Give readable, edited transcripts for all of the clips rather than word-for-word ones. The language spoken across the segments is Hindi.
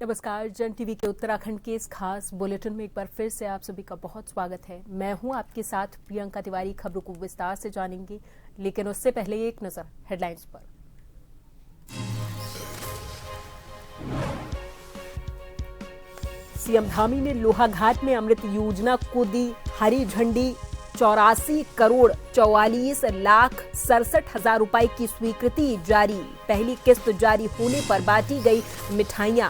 नमस्कार। जन टीवी के उत्तराखंड के इस खास बुलेटिन में एक बार फिर से आप सभी का बहुत स्वागत है। मैं हूं आपके साथ प्रियंका तिवारी। खबरों को विस्तार से जानेंगे, लेकिन उससे पहले एक नजर हेडलाइंस पर। सीएम धामी ने लोहाघाट में अमृत योजना को दी हरी झंडी। 84 करोड़ 44,67,000 रुपए की स्वीकृति जारी। पहली किस्त जारी होने पर बांटी गई मिठाइयां।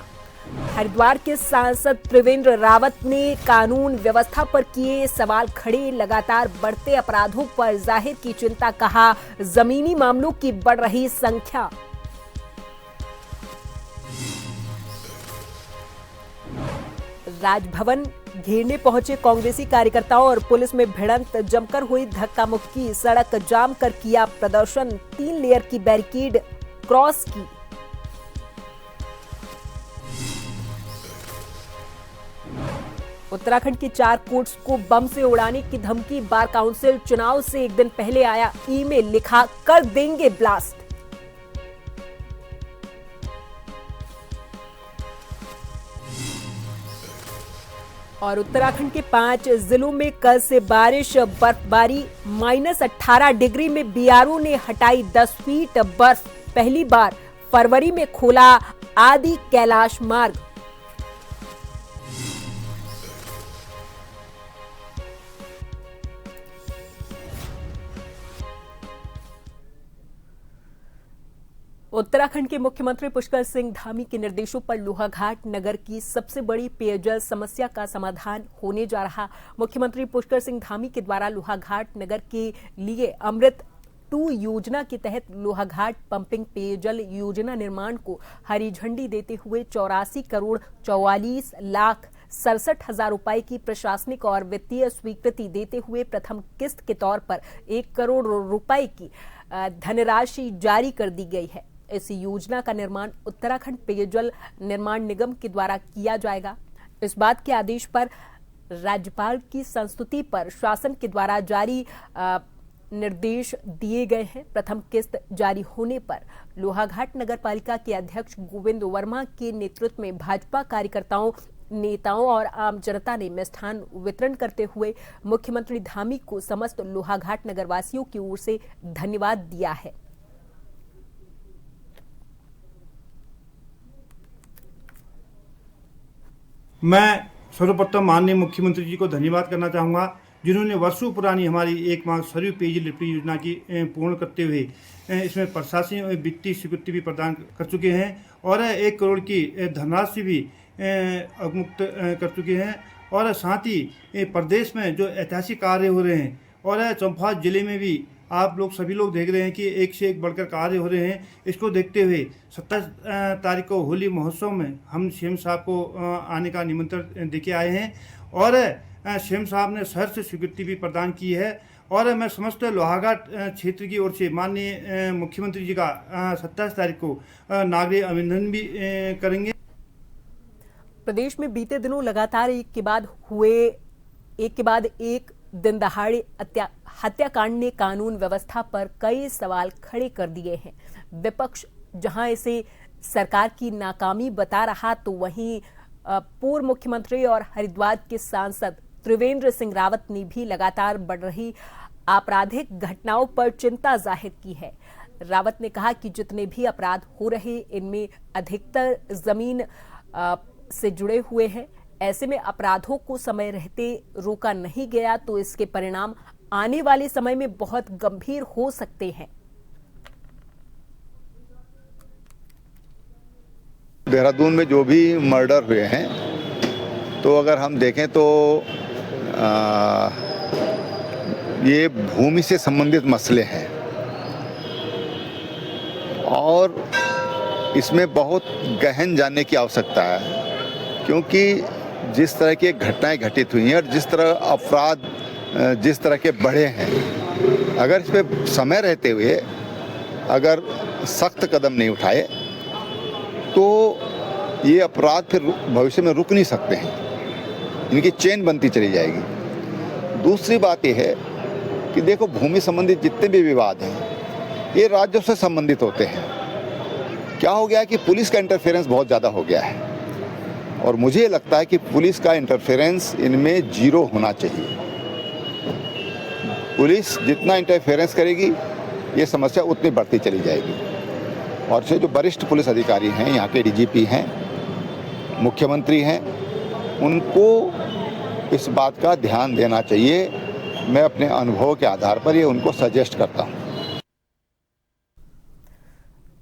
हरिद्वार के सांसद त्रिवेंद्र रावत ने कानून व्यवस्था पर किए सवाल खड़े। लगातार बढ़ते अपराधों पर जाहिर की चिंता। कहा, जमीनी मामलों की बढ़ रही संख्या। राजभवन घेरने पहुंचे कांग्रेसी कार्यकर्ताओं और पुलिस में भिड़ंत। जमकर हुई धक्का मुक्की। सड़क जाम कर किया प्रदर्शन। 3 लेयर की बैरिकेड क्रॉस की। उत्तराखंड की 4 कोर्ट्स को बम से उड़ाने की धमकी। बार काउंसिल चुनाव से एक दिन पहले आया ईमेल। लिखा, कर देंगे ब्लास्ट। और उत्तराखंड के 5 जिलों में कल से बारिश बर्फबारी। -18 डिग्री में बीआरओ ने हटाई 10 फीट बर्फ। पहली बार फरवरी में खोला आदि कैलाश मार्ग। उत्तराखंड के मुख्यमंत्री पुष्कर सिंह धामी के निर्देशों पर लोहाघाट नगर की सबसे बड़ी पेयजल समस्या का समाधान होने जा रहा। मुख्यमंत्री पुष्कर सिंह धामी के द्वारा लोहाघाट नगर के लिए अमृत 2 योजना के तहत लोहाघाट पंपिंग पेयजल योजना निर्माण को हरी झंडी देते हुए 84 करोड़ 44,67,000 रुपए की प्रशासनिक और वित्तीय स्वीकृति देते हुए प्रथम किस्त के तौर पर 1 करोड़ रुपए की धनराशि जारी कर दी गई है। इस योजना का निर्माण उत्तराखंड पेयजल निर्माण निगम के द्वारा किया जाएगा। इस बात के आदेश पर राज्यपाल की संस्तुति पर शासन के द्वारा जारी निर्देश दिए गए हैं। प्रथम किस्त जारी होने पर लोहाघाट नगर पालिका के अध्यक्ष गोविंद वर्मा के नेतृत्व में भाजपा कार्यकर्ताओं, नेताओं और आम जनता ने मिष्ठान वितरण करते हुए मुख्यमंत्री धामी को समस्त लोहाघाट नगरवासियों की ओर से धन्यवाद दिया है। मैं सर्वप्रथम माननीय मुख्यमंत्री जी को धन्यवाद करना चाहूँगा, जिन्होंने वर्षों पुरानी हमारी एकमात्र सरयू पेयजल लिफ्ट योजना की पूर्ण करते हुए इसमें प्रशासनिक और वित्तीय स्वीकृति भी प्रदान कर चुके हैं और 1 करोड़ की धनराशि भी अवमुक्त कर चुके हैं। और साथ ही प्रदेश में जो ऐतिहासिक कार्य हो रहे हैं और चंबा जिले में भी आप लोग सभी लोग देख रहे हैं कि एक से एक बढ़कर कार्य हो रहे हैं। इसको देखते हुए 27 तारीख को होली महोत्सव में हम सीएम साहब को आने का निमंत्रण देके आए हैं और सीएम साहब ने सहर्ष स्वीकृति भी प्रदान की है। और मैं समस्त लोहाघाट क्षेत्र की ओर से माननीय मुख्यमंत्री जी का 27 तारीख को नागरिक अभिनंदन भी करेंगे। प्रदेश में बीते दिनों लगातार एक के बाद एक दिन दहाड़े हत्याकांड ने कानून व्यवस्था पर कई सवाल खड़े कर दिए हैं। विपक्ष जहां इसे सरकार की नाकामी बता रहा, तो वहीं पूर्व मुख्यमंत्री और हरिद्वार के सांसद त्रिवेंद्र सिंह रावत ने भी लगातार बढ़ रही आपराधिक घटनाओं पर चिंता जाहिर की है। रावत ने कहा कि जितने भी अपराध हो रहे, इनमें अधिकतर जमीन से जुड़े हुए हैं। ऐसे में अपराधों को समय रहते रोका नहीं गया तो इसके परिणाम आने वाले समय में बहुत गंभीर हो सकते हैं। देहरादून में जो भी मर्डर हुए हैं, तो अगर हम देखें तो ये भूमि से संबंधित मसले हैं और इसमें बहुत गहन जानने की आवश्यकता है, क्योंकि जिस तरह की घटनाएं घटित हुई हैं और जिस तरह अपराध जिस तरह के बढ़े हैं, अगर इस पे समय रहते हुए अगर सख्त कदम नहीं उठाए तो ये अपराध फिर भविष्य में रुक नहीं सकते हैं, इनकी चेन बनती चली जाएगी। दूसरी बात यह है कि देखो, भूमि संबंधित जितने भी विवाद हैं ये राज्यों से संबंधित होते हैं। क्या हो गया है कि पुलिस का इंटरफेरेंस बहुत ज़्यादा हो गया है और मुझे ये लगता है कि पुलिस का इंटरफेरेंस इनमें जीरो होना चाहिए। पुलिस जितना इंटरफेरेंस करेगी ये समस्या उतनी बढ़ती चली जाएगी और से जो वरिष्ठ पुलिस अधिकारी हैं, यहाँ के डीजीपी हैं, मुख्यमंत्री हैं, उनको इस बात का ध्यान देना चाहिए। मैं अपने अनुभव के आधार पर ये उनको सजेस्ट करता हूँ।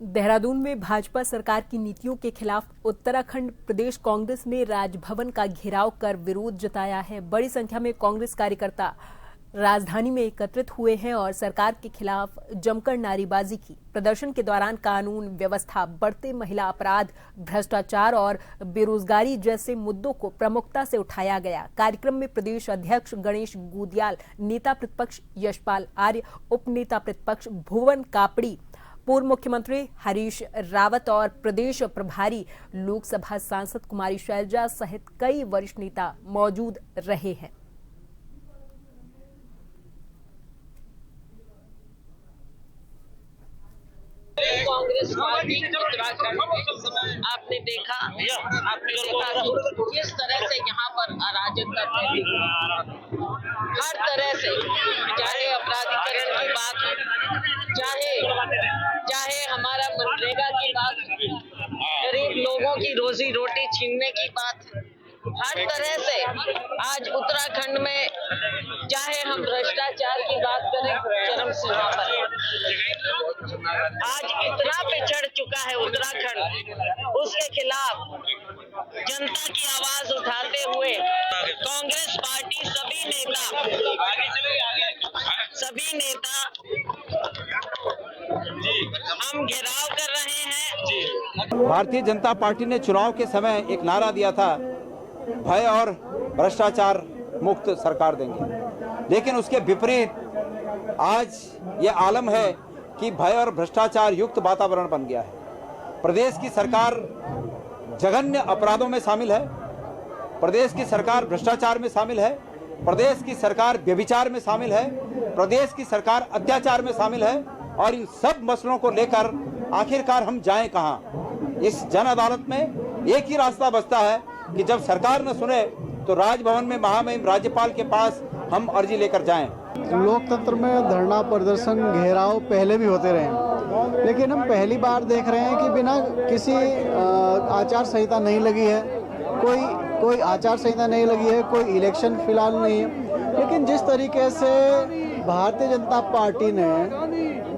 देहरादून में भाजपा सरकार की नीतियों के खिलाफ उत्तराखंड प्रदेश कांग्रेस ने राजभवन का घेराव कर विरोध जताया है। बड़ी संख्या में कांग्रेस कार्यकर्ता राजधानी में एकत्रित हुए हैं और सरकार के खिलाफ जमकर नारेबाजी की। प्रदर्शन के दौरान कानून व्यवस्था, बढ़ते महिला अपराध, भ्रष्टाचार और बेरोजगारी जैसे मुद्दों को प्रमुखता से उठाया गया। कार्यक्रम में प्रदेश अध्यक्ष गणेश गुदियाल, नेता प्रतिपक्ष यशपाल आर्य, उप नेता प्रतिपक्ष भुवन कापड़ी, पूर्व मुख्यमंत्री हरीश रावत और प्रदेश प्रभारी लोकसभा सांसद कुमारी शैलजा सहित कई वरिष्ठ नेता मौजूद रहे हैं। कांग्रेस पार्टी उत्तराखंड में आपने देखा कि किस तरह से यहाँ पर अराजक करते हैं। हर तरह से, चाहे अपराधीकरण की बात हो, चाहे हमारा मनरेगा की बात हो, गरीब लोगों की रोजी रोटी छीनने की बात है, हर तरह से आज उत्तराखंड में, चाहे हम भ्रष्टाचार की बात करें, चरम सीमा पर आज इतना पिछड़ चुका है उत्तराखंड। उसके खिलाफ जनता की आवाज उठाते हुए कांग्रेस पार्टी सभी नेता हम घेराव कर रहे हैं। भारतीय जनता पार्टी ने चुनाव के समय एक नारा दिया था, भय और भ्रष्टाचार मुक्त सरकार देंगे, लेकिन उसके विपरीत आज ये आलम है कि भय और भ्रष्टाचार युक्त वातावरण बन गया है। प्रदेश की सरकार जघन्य अपराधों में शामिल है, प्रदेश की सरकार भ्रष्टाचार में शामिल है, प्रदेश की सरकार व्यभिचार में शामिल है, प्रदेश की सरकार अत्याचार में शामिल है और इन सब मसलों को लेकर आखिरकार हम जाएं कहां? इस जन अदालत में एक ही रास्ता बचता है कि जब सरकार न सुने तो राजभवन में महामहिम राज्यपाल के पास हम अर्जी लेकर जाएं। लोकतंत्र में धरना प्रदर्शन घेराव पहले भी होते रहे, लेकिन हम पहली बार देख रहे हैं कि बिना किसी आचार संहिता नहीं लगी है, कोई आचार संहिता नहीं लगी है, कोई इलेक्शन फिलहाल नहीं है, लेकिन जिस तरीके से भारतीय जनता पार्टी ने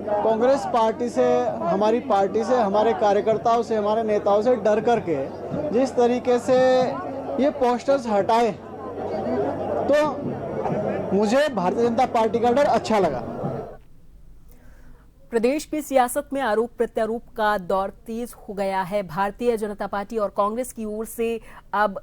कांग्रेस पार्टी से, हमारी पार्टी से, हमारे कार्यकर्ताओं से, हमारे नेताओं से डर करके जिस तरीके से ये पोस्टर्स हटाए, तो मुझे भारतीय जनता पार्टी का डर अच्छा लगा। प्रदेश की सियासत में आरोप प्रत्यारोप का दौर तेज हो गया है। भारतीय जनता पार्टी और कांग्रेस की ओर से अब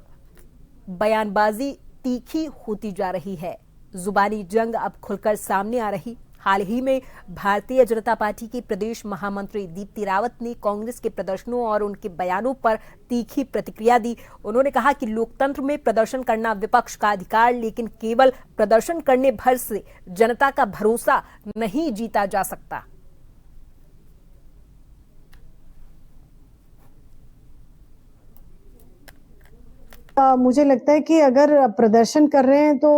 बयानबाजी तीखी होती जा रही है। जुबानी जंग अब खुलकर सामने आ रही। हाल ही में भारतीय जनता पार्टी की प्रदेश महामंत्री दीप्ति रावत ने कांग्रेस के प्रदर्शनों और उनके बयानों पर तीखी प्रतिक्रिया दी। उन्होंने कहा कि लोकतंत्र में प्रदर्शन करना विपक्ष का अधिकार, लेकिन केवल प्रदर्शन करने भर से जनता का भरोसा नहीं जीता जा सकता। मुझे लगता है कि अगर प्रदर्शन कर रहे हैं तो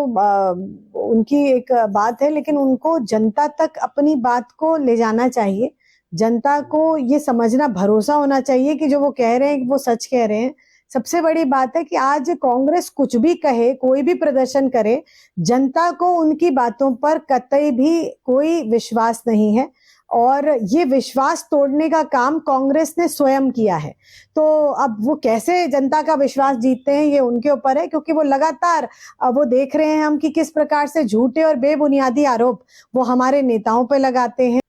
उनकी एक बात है, लेकिन उनको जनता तक अपनी बात को ले जाना चाहिए। जनता को ये समझना, भरोसा होना चाहिए कि जो वो कह रहे हैं वो सच कह रहे हैं। सबसे बड़ी बात है कि आज कांग्रेस कुछ भी कहे, कोई भी प्रदर्शन करे, जनता को उनकी बातों पर कतई भी कोई विश्वास नहीं है और ये विश्वास तोड़ने का काम कांग्रेस ने स्वयं किया है। तो अब वो कैसे जनता का विश्वास जीतते हैं ये उनके ऊपर है, क्योंकि वो लगातार वो देख रहे हैं हम कि किस प्रकार से झूठे और बेबुनियादी आरोप वो हमारे नेताओं पे लगाते हैं।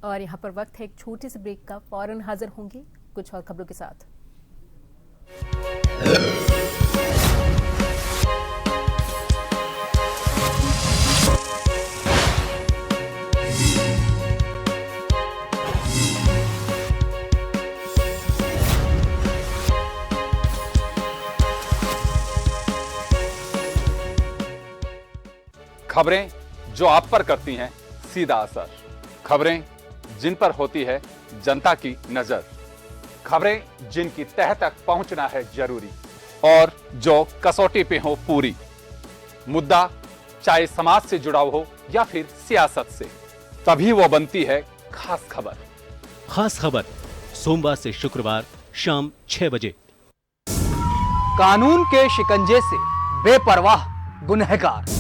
और यहाँ पर वक्त है एक छोटे से ब्रेक का। फौरन हाजिर होंगे कुछ और खबरों के साथ। खबरें जो आप पर करती हैं सीधा असर, खबरें जिन पर होती है जनता की नजर, खबरें जिनकी तह तक पहुंचना है जरूरी और जो कसौटी पे हो पूरी। मुद्दा चाहे समाज से जुड़ा हो या फिर सियासत से, तभी वो बनती है खास खबर। खास खबर सोमवार से शुक्रवार शाम 6 बजे। कानून के शिकंजे से बेपरवाह गुनहगार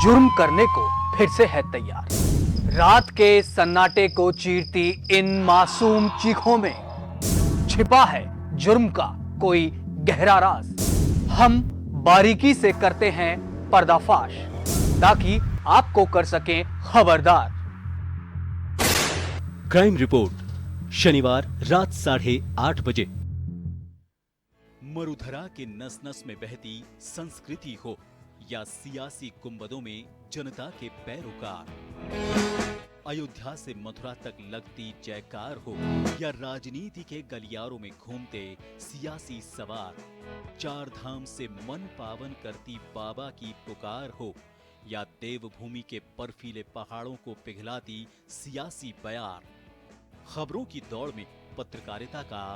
जुर्म करने को फिर से है तैयार। रात के सन्नाटे को चीरती इन मासूम चीखों में छिपा है जुर्म का कोई गहरा राज। हम बारीकी से करते हैं पर्दाफाश ताकि आपको कर सकें खबरदार। क्राइम रिपोर्ट शनिवार रात 8:30 बजे। मरुधरा के नस नस में बहती संस्कृति हो या सियासी गुंबदों में जनता के पैरोकार, अयोध्या से मथुरा तक लगती जयकार हो या राजनीति के गलियारों में घूमते सियासी सवार, चार धाम से मन पावन करती बाबा की पुकार हो या देवभूमि के बर्फीले पहाड़ों को पिघलाती सियासी बयार, खबरों की दौड़ में पत्रकारिता का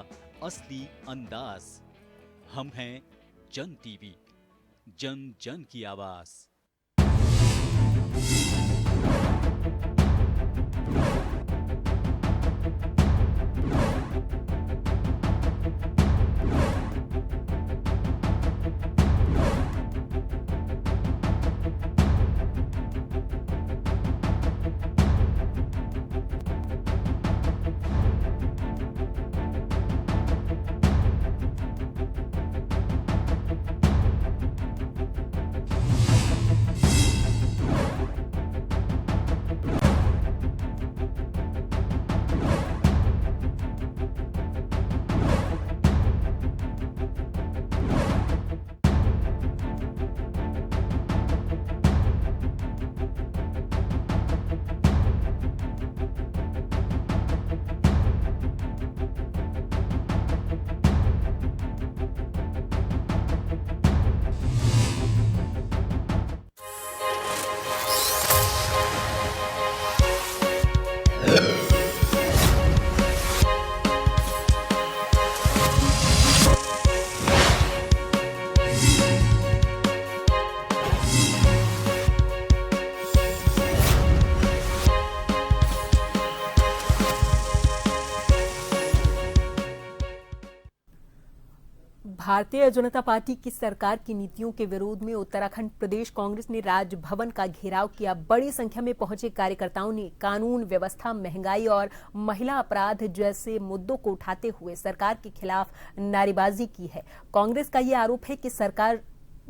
असली अंदाज। हम हैं जन टीवी, जन जन की आवाज। भारतीय जनता पार्टी की सरकार की नीतियों के विरोध में उत्तराखंड प्रदेश कांग्रेस ने राजभवन का घेराव किया। बड़ी संख्या में पहुंचे कार्यकर्ताओं ने कानून व्यवस्था, महंगाई और महिला अपराध जैसे मुद्दों को उठाते हुए सरकार के खिलाफ नारेबाजी की है। कांग्रेस का यह आरोप है कि सरकार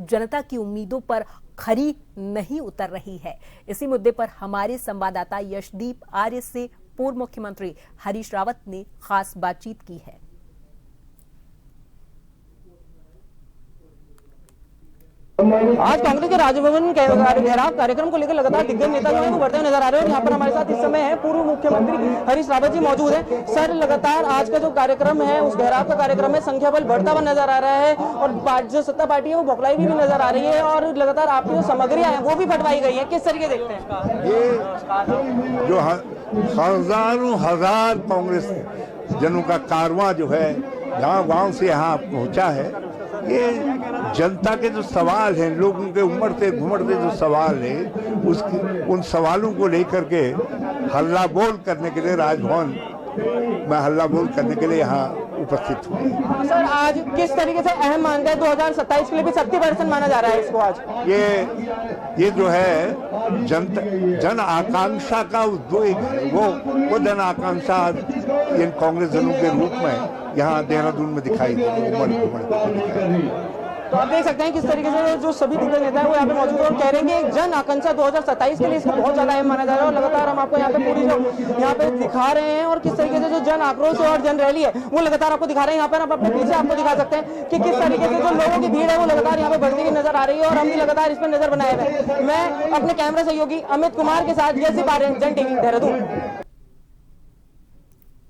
जनता की उम्मीदों पर खरी नहीं उतर रही है। इसी मुद्दे पर हमारे संवाददाता यशदीप आर्य से पूर्व मुख्यमंत्री हरीश रावत ने खास बातचीत की है। आज कांग्रेस के राजभवन के घेराव कार्यक्रम को लेकर लगातार दिग्गज नेता जो है वो बढ़ते हुए नजर आ रहे हैं और यहाँ पर हमारे साथ इस समय है पूर्व मुख्यमंत्री हरीश रावत जी मौजूद है। सर, लगातार आज का जो कार्यक्रम है उस घेराव का कार्यक्रम है, संख्या बल बढ़ता हुआ नजर आ रहा है और जो सत्ता पार्टी है वो बौखलाई भी नजर आ रही है और लगातार आपकी जो सामग्रियां हैं वो भी बंटवाई गई है। किस तरीके देखते हैं ये जो हजारों हजार कांग्रेस जनों का कारवां जो है गांव से यहाँ पहुंचा है, ये जनता के जो सवाल हैं, लोगों के उमड़ते घुमड़ते जो सवाल हैं, उन सवालों को लेकर के हल्ला बोल करने के लिए राजभवन में हल्ला बोल करने के लिए यहाँ उपस्थित हुए। सर, आज किस तरीके से अहम मानते हैं 2027 के लिए भी 70% माना जा रहा है इसको? आज ये जो है जन आकांक्षा का उद्वेग है, वो जन आकांक्षा इन कांग्रेस जनों के रूप में यहाँ देहरादून में दिखाई दे रही है। तो आप देख सकते हैं किस तरीके से जो सभी दिग्गज नेता हैं वो यहाँ पे मौजूद हैं और कह रहे हैं कि जन आकांक्षा 2027 के लिए इसको बहुत ज्यादा अहम माना जा रहा है। और लगातार हम आपको यहाँ पे पूरी जो यहाँ पे दिखा रहे हैं और किस तरीके से जो जन आक्रोश और जन रैली है वो लगातार आपको दिखा रहे हैं। यहाँ पर आप अपने पीछे आपको दिखा सकते हैं कि किस तरीके से जो लोगों की भीड़ है वो लगातार यहाँ पे बढ़ती हुई नजर आ रही है और हम भी लगातार इस पर नजर बनाए हुए। मैं अपने कैमरा सहयोगी अमित कुमार के साथ जैसे जन टीवी देहरादून।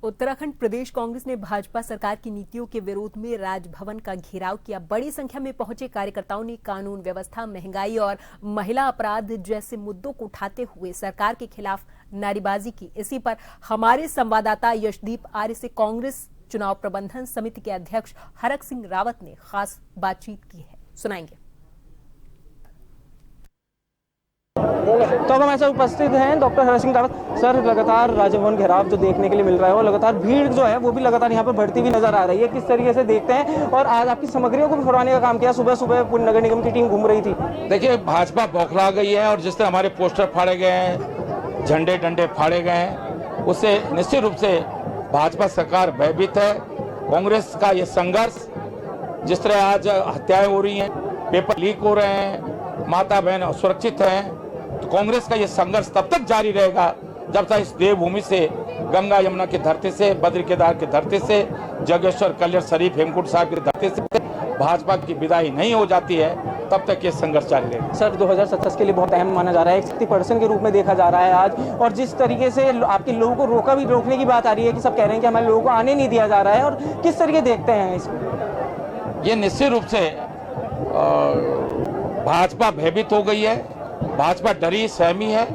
उत्तराखंड प्रदेश कांग्रेस ने भाजपा सरकार की नीतियों के विरोध में राजभवन का घेराव किया। बड़ी संख्या में पहुंचे कार्यकर्ताओं ने कानून व्यवस्था, महंगाई और महिला अपराध जैसे मुद्दों को उठाते हुए सरकार के खिलाफ नारेबाजी की। इसी पर हमारे संवाददाता यशदीप आर्य से कांग्रेस चुनाव प्रबंधन समिति के अध्यक्ष हरक सिंह रावत ने खास बातचीत की है, सुनाएंगे। तो अब हमारे साथ उपस्थित हैं डॉक्टर हरक सिंह रावत। सर, लगातार राजभवन घेराव जो देखने के लिए मिल रहा है और लगातार भीड़ जो है वो भी लगातार यहाँ पर बढ़ती हुई नजर आ रही है, किस तरीके से देखते हैं? और आज आपकी सामग्रियों को भी फुराने का काम किया, सुबह सुबह पूरी नगर निगम की टीम घूम रही थी। देखिए, भाजपा बौखला गई है और जिस तरह हमारे पोस्टर फाड़े गए हैं, झंडे डंडे फाड़े गए हैं, उससे निश्चित रूप से भाजपा सरकार भयभीत है। कांग्रेस का ये संघर्ष, जिस तरह आज हत्याएं हो रही हैं, पेपर लीक हो रहे हैं, माता बहन असुरक्षित हैं, तो कांग्रेस का ये संघर्ष तब तक जारी रहेगा जब तक इस देवभूमि से, गंगा यमुना की धरती से, बद्री केदार की धरती से, जगेश्वर कल्याण शरीफ हेमकुंड साहिब की धरती से भाजपा की विदाई नहीं हो जाती है, तब तक ये संघर्ष जारी रहेगा। सर, 2027 के लिए बहुत अहम माना जा रहा है, 60% के रूप में देखा जा रहा है आज। और जिस तरीके से आपके लोगों को रोकने की बात आ रही है कि सब कह रहे हैं कि हमारे लोगों को आने नहीं दिया जा रहा है, और किस तरीके देखते हैं इसको? ये निश्चित रूप से भाजपा भयभीत हो गई है, भाजपा डरी सहमी है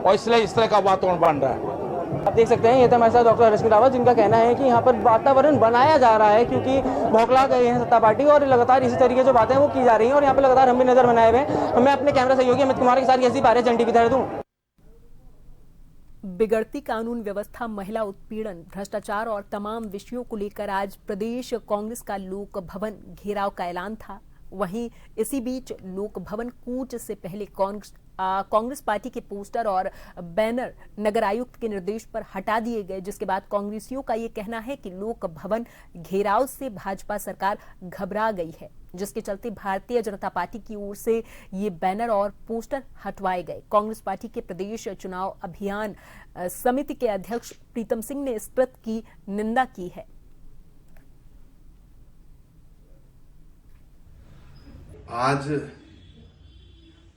और इसलिए इस तरह का वातावरण बन रहा है। आप देख सकते हैं ये था हमारे साथ डॉक्टर हरक सिंह रावत, जिनका कहना है कि यहाँ पर वातावरण बनाया जा रहा है क्योंकि बौखला गए हैं सत्ता पार्टी और लगातार इसी तरीके जो बातें वो की जा रही हैं और यहाँ पर लगातार हम भी नजर बनाए हुए हैं। मैं अपने कैमरा सहयोगी अमित कुमार के साथ यही बात है, जन टीवी देहरादून। बिगड़ती कानून व्यवस्था, महिला उत्पीड़न, भ्रष्टाचार और तमाम विषयों को लेकर आज प्रदेश कांग्रेस का लोक भवन घेराव का ऐलान था। वहीं इसी बीच लोक भवन कूच से पहले कांग्रेस पार्टी के पोस्टर और बैनर नगर आयुक्त के निर्देश पर हटा दिए गए, जिसके बाद कांग्रेसियों का ये कहना है कि लोक भवन घेराव से भाजपा सरकार घबरा गई है, जिसके चलते भारतीय जनता पार्टी की ओर से ये बैनर और पोस्टर हटवाए गए। कांग्रेस पार्टी के प्रदेश चुनाव अभियान समिति के अध्यक्ष प्रीतम सिंह ने इस कृत्य की निंदा की है। आज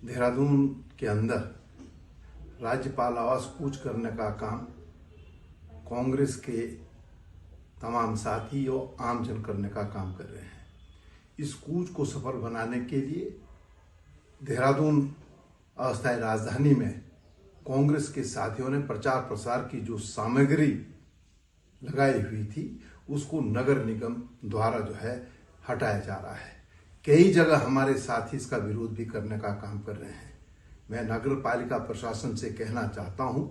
देहरादून के अंदर राज्यपाल आवास कूच करने का काम कांग्रेस के तमाम साथी और आमजन करने का काम कर रहे हैं। इस कूच को सफल बनाने के लिए देहरादून अस्थायी राजधानी में कांग्रेस के साथियों ने प्रचार प्रसार की जो सामग्री लगाई हुई थी उसको नगर निगम द्वारा जो है हटाया जा रहा है। कई जगह हमारे साथी इसका विरोध भी करने का काम कर रहे हैं। मैं नगर पालिका प्रशासन से कहना चाहता हूं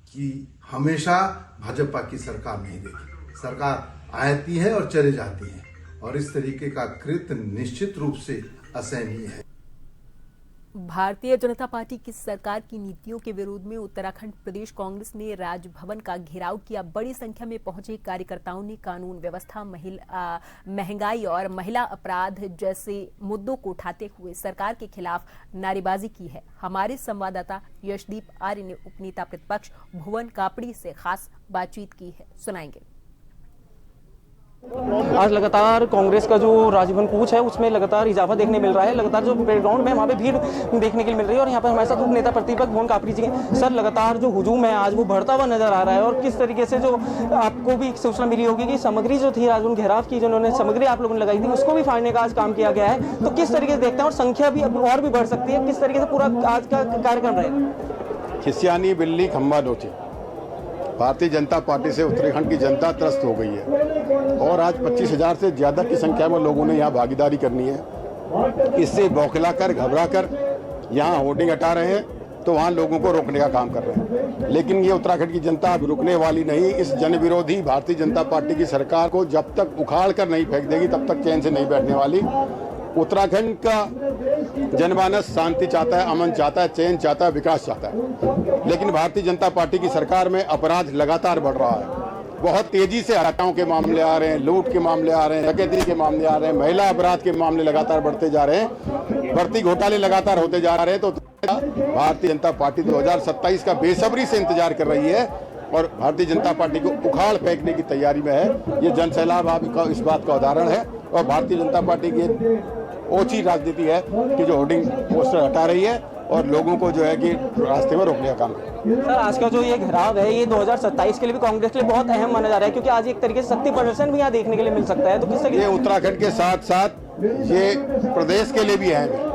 कि हमेशा भाजपा की सरकार नहीं देखी, सरकार आती है और चले जाती है और इस तरीके का कृत्य निश्चित रूप से असहनीय है। भारतीय जनता पार्टी की सरकार की नीतियों के विरोध में उत्तराखंड प्रदेश कांग्रेस ने राजभवन का घेराव किया। बड़ी संख्या में पहुंचे कार्यकर्ताओं ने कानून व्यवस्था, महंगाई और महिला अपराध जैसे मुद्दों को उठाते हुए सरकार के खिलाफ नारेबाजी की है। हमारे संवाददाता यशदीप आर्य ने उपनेता प्रतिपक्ष भुवन कापड़ी से खास बातचीत की है, सुनाएंगे। आज लगातार कांग्रेस का जो राजभवन कूच है उसमें लगातार इजाफा देखने मिल रहा है। लगातार जो बैकग्राउंड में वहाँ पे भीड़ देखने के लिए मिल रही है और यहाँ पर हमारे साथ उप नेता प्रतिपक्ष भुवन कापड़ी जी हैं। सर, लगातार जो हुजूम है आज वो बढ़ता हुआ नजर आ रहा है और किस तरीके से जो आपको भी सूचना मिली होगी कि सामग्री जो थी राजभवन घेराव की जिन्होंने सामग्री आप लोगों ने लगाई थी उसको भी फाड़ने का आज काम किया गया है, तो किस तरीके से देखते हैं और संख्या भी और भी बढ़ सकती है, किस तरीके से पूरा आज का कार्यक्रम रहेगा? खिसियानी बिल्ली खम्बा नोचे, भारतीय जनता पार्टी से उत्तराखंड की जनता त्रस्त हो गई है और आज 25,000 से ज़्यादा की संख्या में लोगों ने यहाँ भागीदारी करनी है। इससे बौखला कर, घबरा कर यहाँ होर्डिंग हटा रहे हैं तो वहाँ लोगों को रोकने का काम कर रहे हैं, लेकिन ये उत्तराखंड की जनता अब रुकने वाली नहीं। इस जन विरोधी भारतीय जनता पार्टी की सरकार को जब तक उखाड़ कर नहीं फेंक देगी तब तक चैन से नहीं बैठने वाली। उत्तराखंड का जनमानस शांति चाहता है, अमन चाहता है, चैन चाहता है, विकास चाहता है, लेकिन भारतीय जनता पार्टी की सरकार में अपराध लगातार बढ़ रहा है। बहुत तेजी से हत्याओं के मामले आ रहे हैं, लूट के मामले आ रहे हैं, डकैती के मामले आ रहे हैं, महिला अपराध के मामले लगातार बढ़ते जा रहे हैं, भर्ती घोटाले लगातार होते जा रहे हैं। तो भारतीय जनता पार्टी 2027 का बेसब्री से इंतजार कर रही है और भारतीय जनता पार्टी को उखाड़ फेंकने की तैयारी में है। ये जन सैलाब आप इस बात का उदाहरण है और भारतीय जनता पार्टी की ओछी राजनीति है कि जो होर्डिंग पोस्टर हटा रही है और लोगों को जो है कि रास्ते में रोकने का काम है। सर आज का जो ये घेराव है ये 2027 के लिए भी कांग्रेस के लिए बहुत अहम माना जा रहा है, क्योंकि आज एक तरीके से शक्ति प्रदर्शन भी यहाँ देखने के लिए मिल सकता है। तो किस तरीके ये उत्तराखंड के साथ साथ ये प्रदेश के लिए भी अहम है।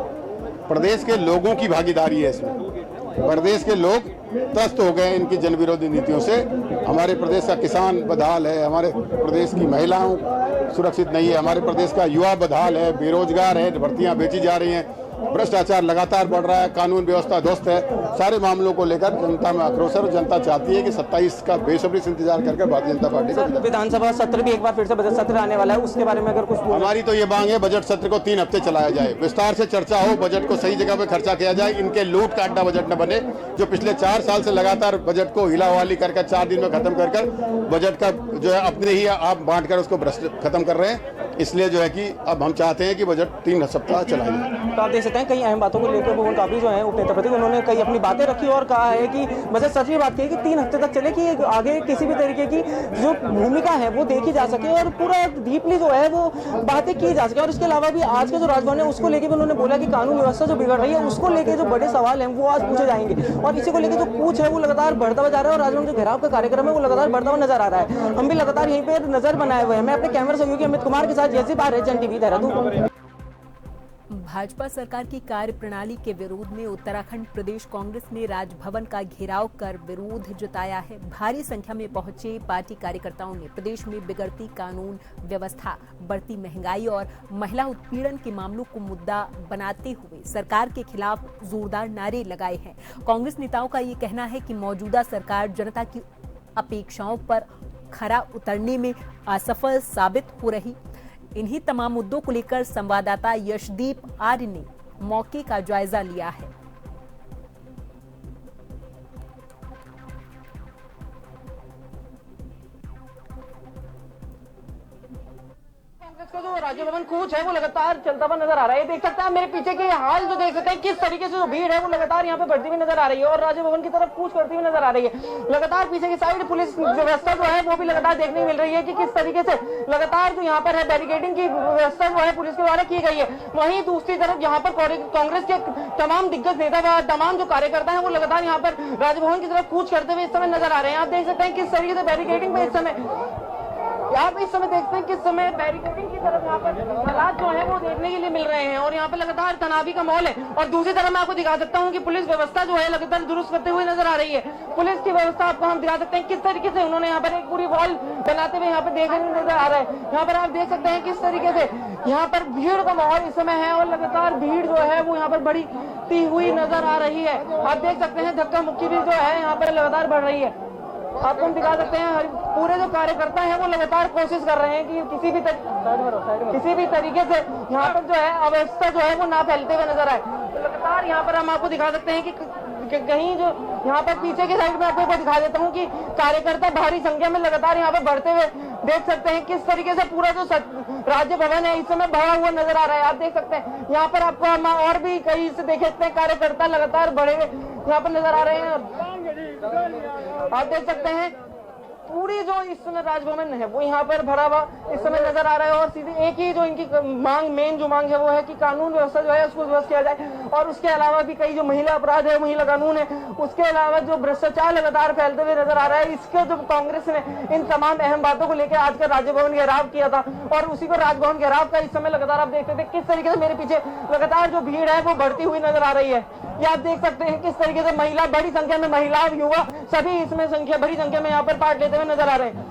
प्रदेश के लोगों की भागीदारी है इसमें। प्रदेश के लोग त्रस्त हो गए इनकी जन विरोधी नीतियों से। हमारे प्रदेश का किसान बदहाल है, हमारे प्रदेश की महिलाओं सुरक्षित नहीं है, हमारे प्रदेश का युवा बदहाल है, बेरोजगार है, भर्तियां बेची जा रही हैं, भ्रष्टाचार लगातार बढ़ रहा है, कानून व्यवस्था ध्वस्त है। सारे मामलों को लेकर जनता में आक्रोश है और जनता चाहती है कि 27 का बेसब्री से इंतजार करके भारतीय जनता पार्टी को। विधानसभा सत्र भी एक बार फिर से बजट सत्र आने वाला है, उसके बारे में अगर कुछ हमारी तो ये मांग है बजट सत्र को 3 हफ्ते चलाया जाए, विस्तार से चर्चा हो, बजट को सही जगह पे खर्चा किया जाए, इनके लूट का अड्डा बजट न बने जो पिछले 4 साल से लगातार बजट को हिलावाली करके 4 दिन में खत्म कर बजट का जो है अपने ही आप बांट कर उसको खत्म कर रहे हैं। इसलिए जो है कि अब हम चाहते हैं कि बजट 3 सप्ताह चलाएं। तो आप देख सकते हैं कई अहम बातों को लेकर भुवन कापरी जो है उपनेता प्रतीक, उन्होंने कई अपनी बातें रखी और कहा है कि बजट सत्र की बात की कि 3 हफ्ते तक चले कि आगे किसी भी तरीके की जो भूमिका है वो देखी जा सके और पूरा डीपली जो है वो बातें की जा सके। और इसके अलावा भी आज का जो राजभवन है उसको लेकर भी उन्होंने बोला कि कानून व्यवस्था जो बिगड़ रही है उसको लेकर जो बड़े सवाल हैं वो आज पूछे जाएंगे और इसी को लेकर जो पूछ है वो लगातार बढ़ता हुआ जा रहा है और राजभवन जो घेराव का कार्यक्रम है वो लगातार बढ़ता हुआ नजर आ रहा है। हम भी लगातार यहीं पर नजर बनाए हुए हैं। मैं अपने कैमरा सहयोगी अमित कुमार के साथ जैसे बाहर है टीवी देहरादून। भाजपा सरकार की कार्यप्रणाली के विरोध में उत्तराखंड प्रदेश कांग्रेस ने राजभवन का घेराव कर विरोध जताया है। भारी संख्या में पहुंचे पार्टी कार्यकर्ताओं ने प्रदेश में बिगड़ती कानून व्यवस्था, बढ़ती महंगाई और महिला उत्पीड़न के मामलों को मुद्दा बनाते हुए सरकार के खिलाफ जोरदार नारे लगाए हैं। कांग्रेस नेताओं का ये कहना है कि मौजूदा सरकार जनता की अपेक्षाओं पर खरा उतरने में असफल साबित हो रही। इन्हीं तमाम मुद्दों को लेकर संवाददाता यशदीप आर्य ने मौके का जायजा लिया है। कांग्रेस का जो राजभवन कूच है वो लगातार चलता हुआ नजर आ रहा है। देख सकते हैं मेरे पीछे के हाल जो देख सकते हैं किस तरीके से जो भीड़ है वो लगातार यहाँ पे बढ़ती हुई नजर आ रही है और राजभवन की तरफ कूच करती हुई नजर आ रही है। लगातार पीछे की साइड पुलिस व्यवस्था जो है वो भी लगातार देखने मिल रही है कि किस तरीके से लगातार जो यहाँ पर है बैरिकेडिंग की व्यवस्था जो है पुलिस के द्वारा की गई है। वहीं दूसरी तरफ यहाँ पर कांग्रेस के तमाम दिग्गज नेता तमाम जो कार्यकर्ता है वो लगातार यहाँ पर राजभवन की तरफ कूच करते हुए इस समय नजर आ रहे हैं। आप देख सकते हैं किस तरीके से बैरिकेडिंग में इस समय आप इस समय देखते हैं किस समय बैरिकेडिंग की तरफ यहाँ पर हालात जो है वो देखने के लिए मिल रहे हैं और यहाँ पर लगातार तनावी का माहौल है। और दूसरी तरफ मैं आपको दिखा सकता हूँ कि पुलिस व्यवस्था जो है लगातार दुरुस्त करते हुए नजर आ रही है। पुलिस की व्यवस्था आपको हम दिखा सकते हैं किस तरीके से उन्होंने यहाँ पर एक पूरी वॉल बनाते हुए यहाँ पर देखने नजर आ रहा है। यहाँ पर आप देख सकते हैं किस तरीके से यहाँ पर भीड़ का माहौल इस समय है और लगातार भीड़ जो है वो यहाँ पर बढ़ती हुई नजर आ रही है। आप देख सकते हैं धक्का मुक्की भी जो है यहाँ पर लगातार बढ़ रही है। आपको हम दिखा सकते हैं पूरे जो कार्यकर्ता हैं वो लगातार कोशिश कर रहे हैं कि किसी भी तरीके से यहाँ पर जो है अव्यवस्था जो है वो ना फैलते हुए नजर आए। तो लगातार यहाँ पर हम आपको दिखा सकते हैं कि कहीं जो यहाँ पर पीछे की साइड में आपको दिखा देता हूँ कि कार्यकर्ता भारी संख्या में लगातार यहाँ पर बढ़ते हुए देख सकते हैं किस तरीके से पूरा जो राज्य भवन है इस समय भरा हुआ नजर आ रहा है। आप देख सकते हैं यहाँ पर आपको हम और भी कई से देख सकते हैं कार्यकर्ता लगातार बढ़े हुए यहाँ पर नजर आ रहे हैं। आप देख सकते हैं पूरी जो इस समय राजभवन है वो यहाँ पर भरा हुआ इस समय नजर आ रहा है और सीधी एक ही जो इनकी मेन जो मांग है वो है कि कानून व्यवस्था जो है उसको ध्वस्त किया जाए और उसके अलावा भी कई जो महिला अपराध है, महिला कानून है, उसके अलावा जो भ्रष्टाचार लगातार फैलते हुए नजर आ रहा है। इसके जो कांग्रेस ने इन तमाम अहम बातों को लेकर आज का राजभवन घेराव किया था और उसी को राजभवन घेराव का इस समय लगातार आप देख सकते हैं किस तरीके से मेरे पीछे लगातार जो भीड़ है वो बढ़ती हुई नजर आ रही है। ये आप देख सकते हैं किस तरीके से महिला बड़ी संख्या में महिला और युवा सभी इसमें बड़ी संख्या में यहाँ पर पार्ट लेते हुए नजर आ रहे हैं।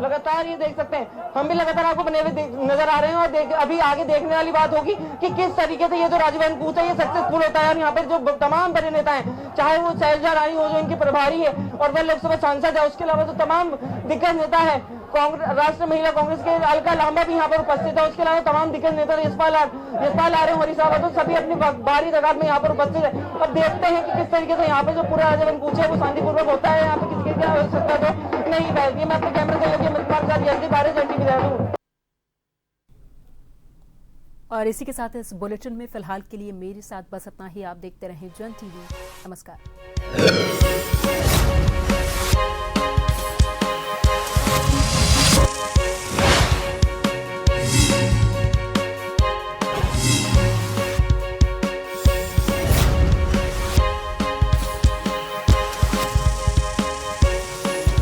लगातार ये देख सकते हैं हम भी लगातार आपको बने हुए नजर आ रहे हैं और अभी आगे देखने वाली बात होगी कि किस तरीके से ये जो राजभवन कूच है ये सक्सेसफुल होता है और यहाँ पर जो तमाम बड़े नेता हैं, चाहे वो शैलजा रानी हो जो इनकी प्रभारी है और वह लोकसभा सांसद है, उसके अलावा जो तमाम दिग्गज नेता है राष्ट्रीय महिला कांग्रेस के अलका लांबा भी यहाँ पर उपस्थित है। उसके अलावा तमाम दिग्गज नेता यशपाल आर्य हमारी साहब सभी अपनी भारी तादाद में यहाँ पर उपस्थित है। अब देखते हैं कि किस तरीके से यहाँ पे जो पूरा राजभवन कूच है वो शांतिपूर्वक होता है, यहाँ पे किसी की आवश्यकता तो नहीं फैलती। मैं अपने कैमरे सहयोगी अमित कुमार के साथ यशदी बारे जन। और इसी के साथ इस बुलेटिन में फिलहाल के लिए मेरे साथ बस इतना ही। आप देखते रहें जन टीवी। नमस्कार।